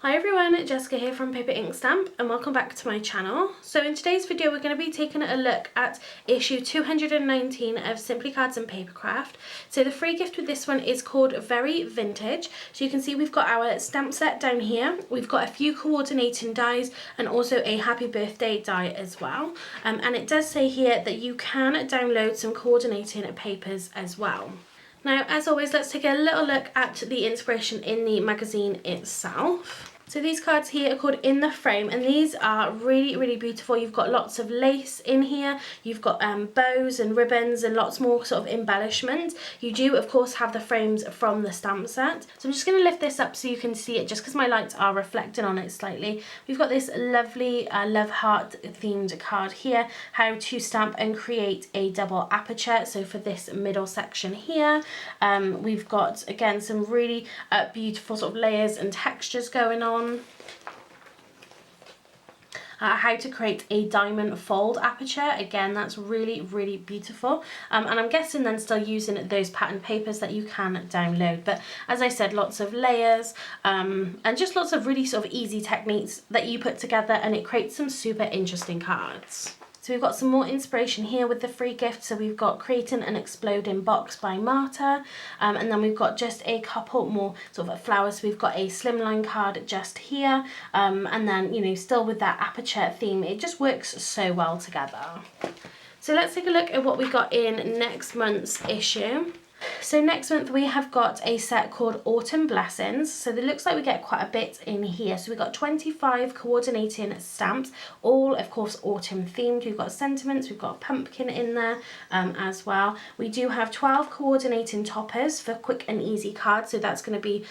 Hi everyone, Jessica here from Paper Ink Stamp and welcome back to my channel. So in today's video we're going to be taking a look at issue 219 of Simply Cards and Papercraft. So the free gift with this one is called Very Vintage. So you can see we've got our stamp set down here, we've got a few coordinating dies and also a happy birthday die as well. And it does say here that you can download some coordinating papers as well. Now, as always, let's take a little look at the inspiration in the magazine itself. So these cards here are called In the Frame and these are really beautiful. You've got lots of lace in here, you've got bows and ribbons and lots more sort of embellishment. You do of course have the frames from the stamp set. So I'm just going to lift this up so you can see it just because my lights are reflecting on it slightly. We've got this lovely love heart themed card here, how to stamp and create a double aperture. So for this middle section here, we've got again some really beautiful sort of layers and textures going on. How to create a diamond fold aperture. Again, that's really beautiful. And I'm guessing then still using those pattern papers that you can download. But as I said, lots of layers and just lots of really sort of easy techniques that you put together and it creates some super interesting cards. So we've got some more inspiration here with the free gift. So we've got Creating an Exploding Box by Marta. And then we've got just a couple more sort of flowers. So we've got a slimline card just here. And then, you know, still with that aperture theme, it just works so well together. So let's take a look at what we got in next month's issue. So next month we have got a set called Autumn Blessings. So it looks like we get quite a bit in here. So we've got 25 coordinating stamps, all of course autumn themed. We've got sentiments, we've got a pumpkin in there as well. We do have 12 coordinating toppers for quick and easy cards. So that's going to be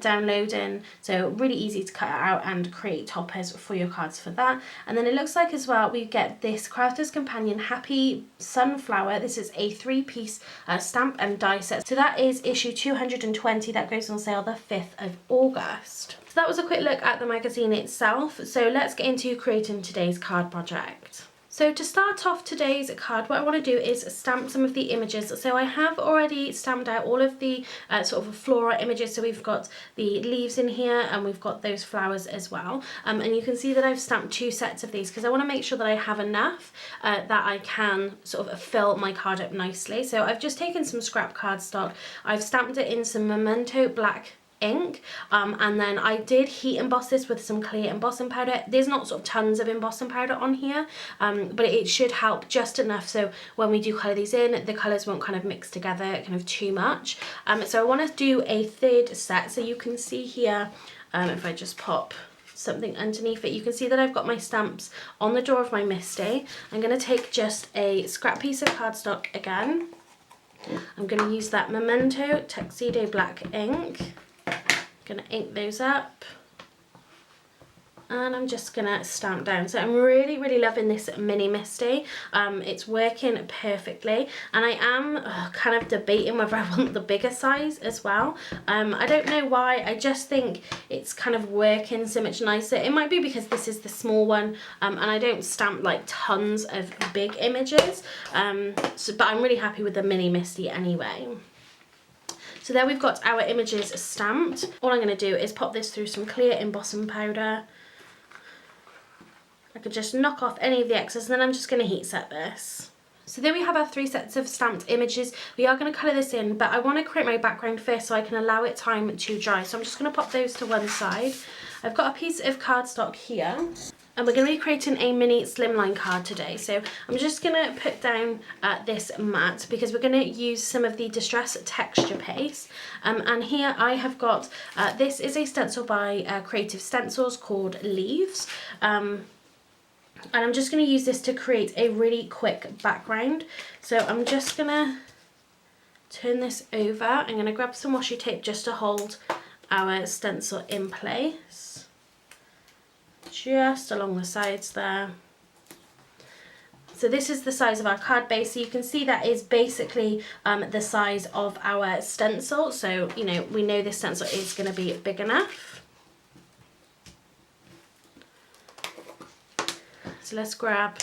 downloading. So really easy to cut out and create toppers for your cards for that. And then it looks like as well we get this Crafter's Companion Happy Sunflower. This is a 3-piece stamp and die set. So that is issue 220 that goes on sale the 5th of August. So that was a quick look at the magazine itself. So let's get into creating today's card project. So to start off today's card, what I want to do is stamp some of the images. So I have already stamped out all of the sort of floral images. So we've got the leaves in here and we've got those flowers as well. And you can see that I've stamped 2 sets of these because I want to make sure that I have enough that I can sort of fill my card up nicely. So I've just taken some scrap cardstock. I've stamped it in some Memento black ink and then I did heat emboss this with some clear embossing powder. There's not sort of tons of embossing powder on here, but it should help just enough so when we do colour these in, the colours won't kind of mix together kind of too much. So I want to do a 3rd set. So you can see here, if I just pop something underneath it, you can see that I've got my stamps on the door of my Misty. I'm going to take just a scrap piece of cardstock again. I'm going to use that Memento Tuxedo black ink. Gonna ink those up and I'm just gonna stamp down. So I'm really loving this mini Misty. It's working perfectly and I am kind of debating whether I want the bigger size as well. I don't know why, I just think it's kind of working so much nicer. It might be because this is the small one and I don't stamp like tons of big images, but I'm really happy with the mini Misty anyway. So there we've got our images stamped. All I'm going to do is pop this through some clear embossing powder. I could just knock off any of the excess and then I'm just going to heat set this. So there we have our 3 sets of stamped images. We are going to colour this in, but I want to create my background first so I can allow it time to dry. So I'm just going to pop those to one side. I've got a piece of cardstock here. And we're going to be creating a mini slimline card today. So I'm just going to put down this mat because we're going to use some of the Distress Texture Paste. And here I have got, this is a stencil by Creative Stencils called Leaves. And I'm just going to use this to create a really quick background. So I'm just going to turn this over. I'm going to grab some washi tape just to hold our stencil in place. Just along the sides there. So this is the size of our card base. So you can see that is basically the size of our stencil. So, you know, we know this stencil is going to be big enough. So let's grab,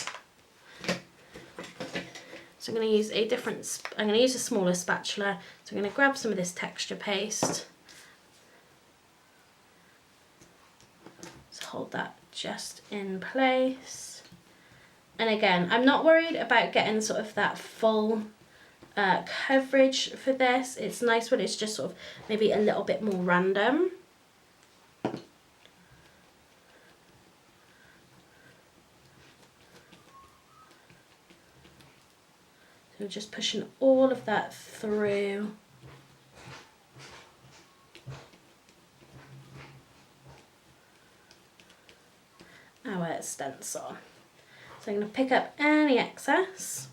so I'm going to use I'm going to use a smaller spatula. So I'm going to grab some of this texture paste. hold that just in place. And again, I'm not worried about getting sort of that full coverage for this. It's nice when it's just sort of maybe a little bit more random. So just pushing all of that through. Our stencil. So I'm going to pick up any excess.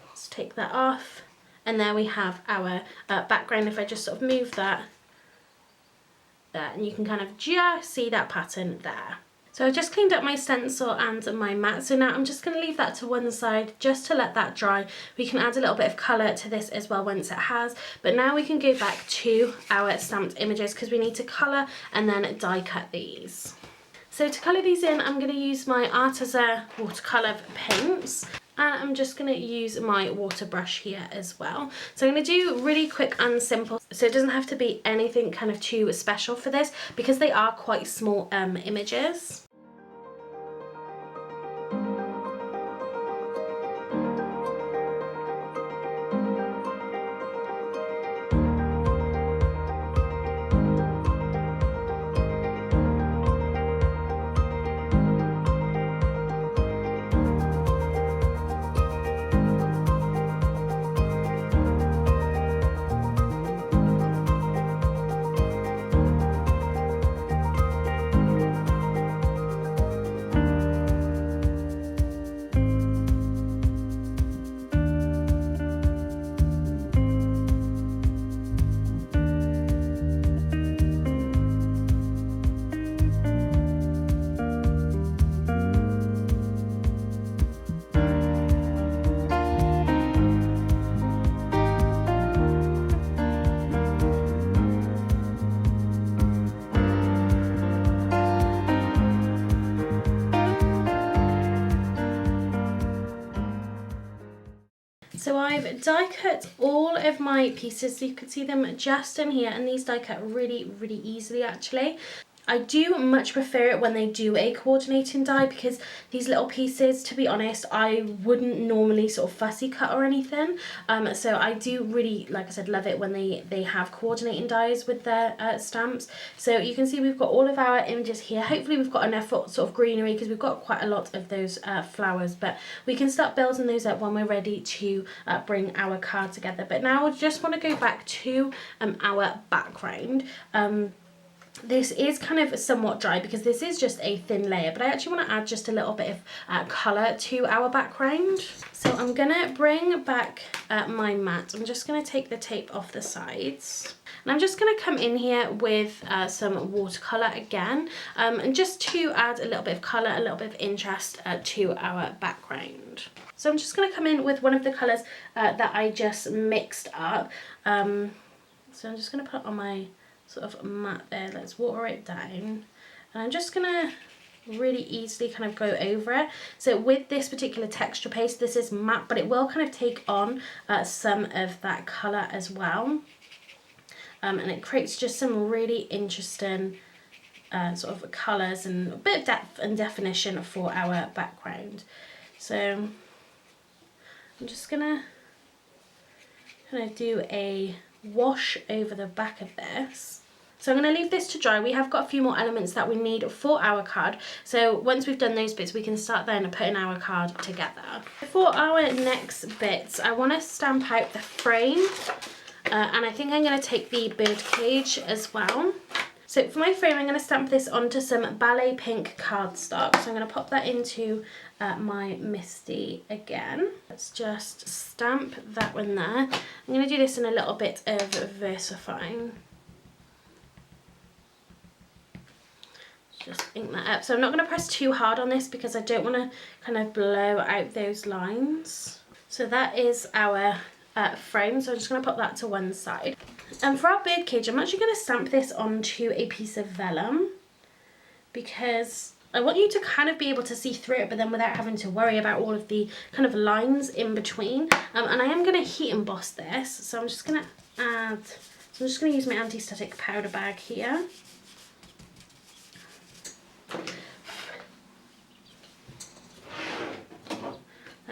Let's take that off. And there we have our background. If I just sort of move that there, and you can kind of just see that pattern there. So I've just cleaned up my stencil and my mat. So now I'm just going to leave that to one side just to let that dry. We can add a little bit of colour to this as well once it has. But now we can go back to our stamped images because we need to colour and then die cut these. So to colour these in, I'm going to use my Artisan watercolour paints. And I'm just going to use my water brush here as well. So I'm going to do really quick and simple. So it doesn't have to be anything kind of too special for this because they are quite small images. So I've die cut all of my pieces, so you can see them just in here, and these die cut really easily actually. I do much prefer it when they do a coordinating die because these little pieces, to be honest, I wouldn't normally sort of fussy cut or anything. So I do really, like I said, love it when they have coordinating dies with their stamps. So you can see we've got all of our images here. Hopefully we've got enough for sort of greenery because we've got quite a lot of those flowers, but we can start building those up when we're ready to bring our card together. But now I just want to go back to our background. This is kind of somewhat dry because this is just a thin layer, but I actually want to add just a little bit of colour to our background. So I'm going to bring back my mat. I'm just going to take the tape off the sides. And I'm just going to come in here with some watercolour again, and just to add a little bit of colour, a little bit of interest to our background. So I'm just going to come in with one of the colours that I just mixed up. So I'm just going to put it on my sort of mat there. Let's water it down, and I'm just gonna really easily kind of go over it. So with this particular texture paste, this is matte, but it will kind of take on some of that colour as well, and it creates just some really interesting sort of colours and a bit of depth and definition for our background. So I'm just gonna kind of do a wash over the back of this. So I'm going to leave this to dry. We have got a few more elements that we need for our card. So once we've done those bits, we can start then putting our card together. For our next bits, I want to stamp out the frame. And I think I'm going to take the bird cage as well. So for my frame, I'm going to stamp this onto some ballet pink cardstock. So I'm going to pop that into my Misty again. Let's just stamp that one there. I'm going to do this in a little bit of VersaFine. Just ink that up. So I'm not going to press too hard on this because I don't want to kind of blow out those lines. So that is our frame, so I'm just going to put that to one side. And for our bird cage, I'm actually going to stamp this onto a piece of vellum because I want you to kind of be able to see through it, but then without having to worry about all of the kind of lines in between. And I am going to heat emboss this, so I'm just going to use my anti-static powder bag here.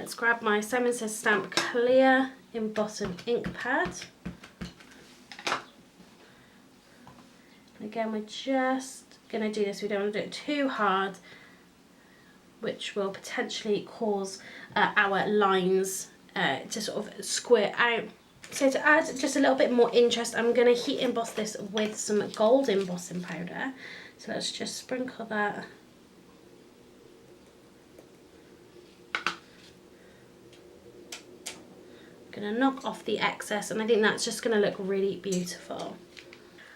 let's grab my Simon Says Stamp clear embossing ink pad. And again, we're just going to do this, we don't want to do it too hard, which will potentially cause our lines to sort of squirt out. So to add just a little bit more interest, I'm going to heat emboss this with some gold embossing powder. So let's just sprinkle that. I'm going to knock off the excess, and I think that's just going to look really beautiful.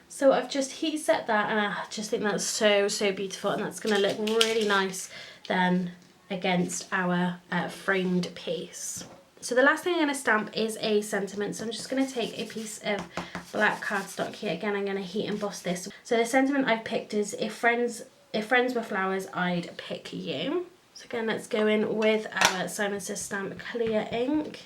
So I've just heat set that, and I just think that's so beautiful, and that's going to look really nice then against our framed piece. So the last thing I'm going to stamp is a sentiment. So I'm just going to take a piece of black cardstock here. Again, I'm going to heat emboss this. So the sentiment I've picked is if friends were flowers, I'd pick you. So again, let's go in with our Simon Says Stamp clear ink.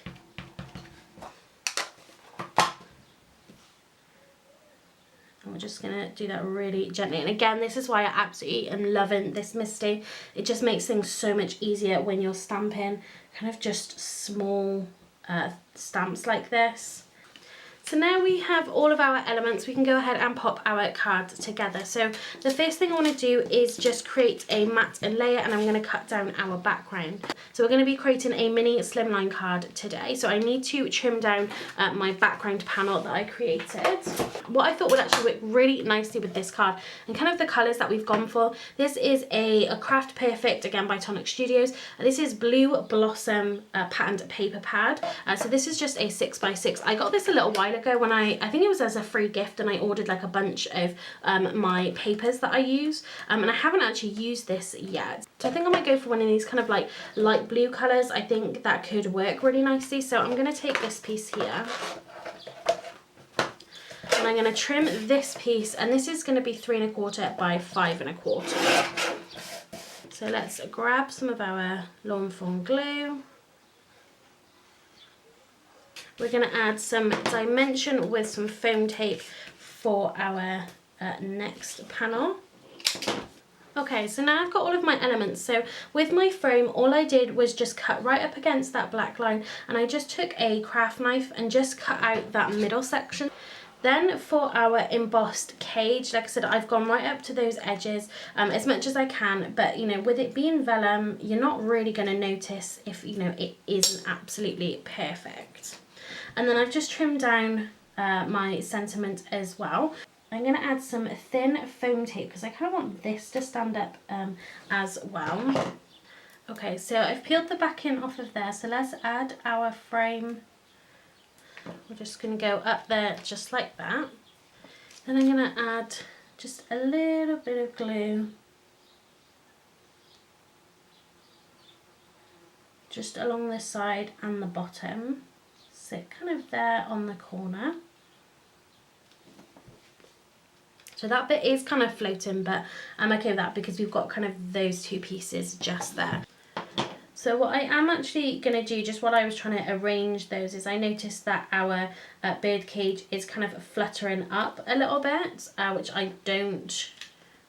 And we're just going to do that really gently. And again, this is why I absolutely am loving this MISTI. It just makes things so much easier when you're stamping kind of just small stamps like this. So now we have all of our elements, we can go ahead and pop our cards together. So the first thing I want to do is just create a matte and layer, and I'm going to cut down our background. So we're going to be creating a mini slimline card today. So I need to trim down my background panel that I created. What I thought would actually work really nicely with this card and kind of the colours that we've gone for. This is a Craft Perfect, again by Tonic Studios. This is Blue Blossom patterned paper pad. So this is just a 6x6. I got this a little while ago when I think it was as a free gift, and I ordered like a bunch of my papers that I use, and I haven't actually used this yet. So I think I might go for one of these kind of like light blue colours. I think that could work really nicely. So I'm going to take this piece here, and I'm going to trim this piece, and this is going to be 3 1/4 by 5 1/4. So let's grab some of our Lawn Fawn glue. We're going to add some dimension with some foam tape for our next panel. Okay, so now I've got all of my elements. So with my frame, all I did was just cut right up against that black line, and I just took a craft knife and just cut out that middle section. Then for our embossed cage, like I said, I've gone right up to those edges as much as I can, but you know, with it being vellum, you're not really going to notice if, you know, it isn't absolutely perfect. And then I've just trimmed down my sentiment as well. I'm going to add some thin foam tape because I kind of want this to stand up as well. Okay, so I've peeled the backing off of there, so let's add our frame. We're just going to go up there just like that. Then I'm going to add just a little bit of glue just along the side and the bottom. Sit kind of there on the corner. So that bit is kind of floating, but I'm okay with that because we've got kind of those two pieces just there. So what I am actually going to do, just while I was trying to arrange those, is I noticed that our bird cage is kind of fluttering up a little bit, which I don't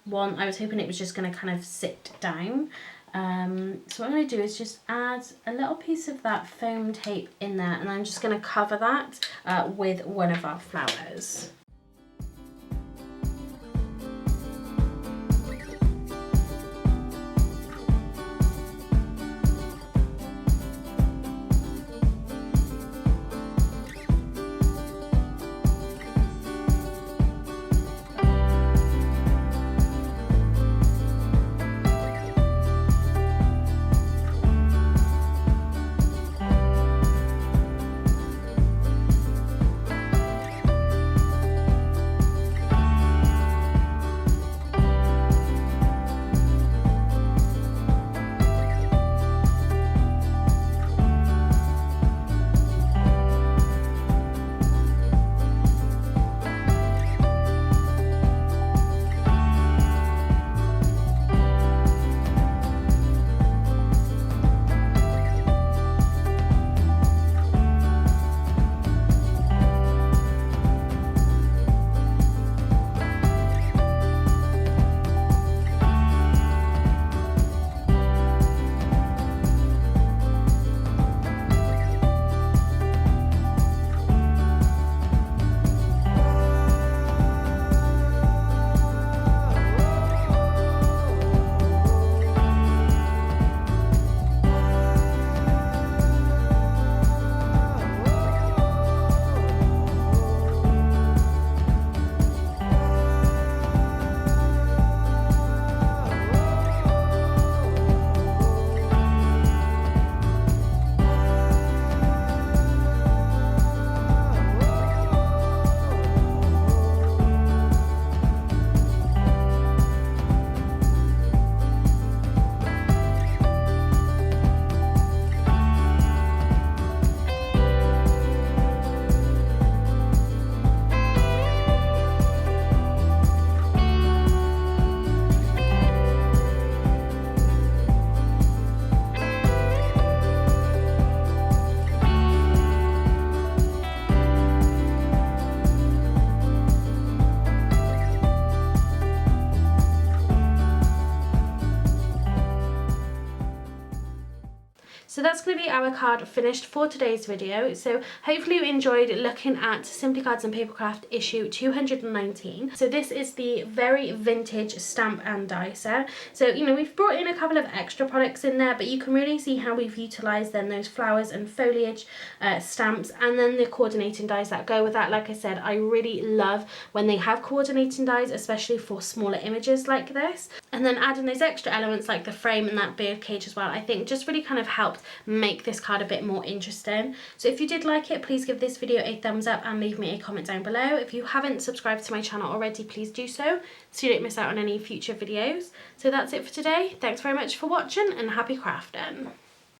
want. I was hoping it was just going to kind of sit down. So what I'm going to do is just add a little piece of that foam tape in there, and I'm just going to cover that with one of our flowers. that's going to be our card finished for today's video. So hopefully you enjoyed looking at Simply Cards and Papercraft issue 219. So this is the very vintage stamp and die set. So, you know, we've brought in a couple of extra products in there, but you can really see how we've utilised then those flowers and foliage stamps, and then the coordinating dies that go with that. Like I said, I really love when they have coordinating dies, especially for smaller images like this. And then adding those extra elements like the frame and that bird cage as well, I think just really kind of helped make this card a bit more interesting. So if you did like it, please give this video a thumbs up and leave me a comment down below. If you haven't subscribed to my channel already, please do so you don't miss out on any future videos. So that's it for today. Thanks very much for watching and happy crafting.